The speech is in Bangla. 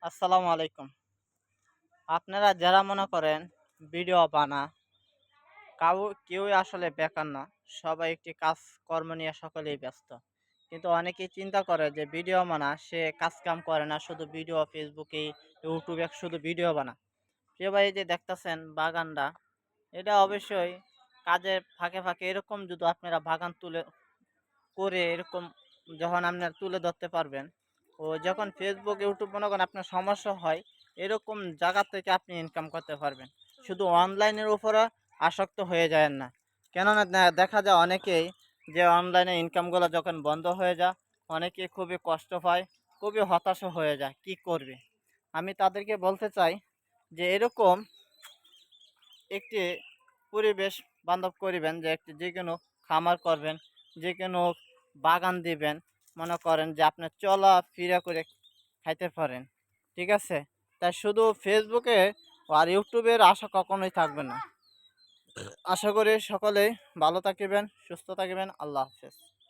আসসালামু আলাইকুম। আপনারা যারা মনে করেন ভিডিও কেউই আসলে বেকার না। সবাই একটি কাজকর্ম নিয়ে সকলেই ব্যস্ত। কিন্তু অনেকেই চিন্তা করে যে ভিডিও বানা সে কাজ-কাম করে না। শুধু ভিডিও ফেসবুকে, ইউটিউবে শুধু ভিডিও বানা। প্রিয় ভাই এই যে দেখতাছেন বাগানটা, এটা অবশ্যই কাজের ফাঁকে এরকম যদি আপনারা বাগান করে এরকম যখন আপনারা তুলে ধরতে পারবেন ও যখন ফেসবুক, ইউটিউব মনে করেন আপনার সমস্যা হয়, এরকম জায়গা থেকে আপনি ইনকাম করতে পারবেন। শুধু অনলাইনের উপরে আসক্ত হয়ে যায়েন না। কেননা দেখা যায় অনেকেই যে অনলাইনে ইনকামগুলো যখন বন্ধ হয়ে যায়, অনেকেই খুবই কষ্ট পায়, খুবই হতাশও হয়ে যায়। কি করবে? আমি তাদেরকে বলতে চাই যে এরকম একটি পরিবেশ বান্ধব করিবেন যে যেকোনো খামার করবেন, যেকোনো বাগান দিবেন। মনে করেন যে আপনার চলাফেরা করে খাইতে পারেন। ঠিক আছে? তাই শুধু ফেসবুকে আর ইউটিউবের আশা কখনোই থাকবে না। আশা করি সকলেই ভালো থাকিবেন, সুস্থ থাকিবেন। আল্লাহ হাফেজ।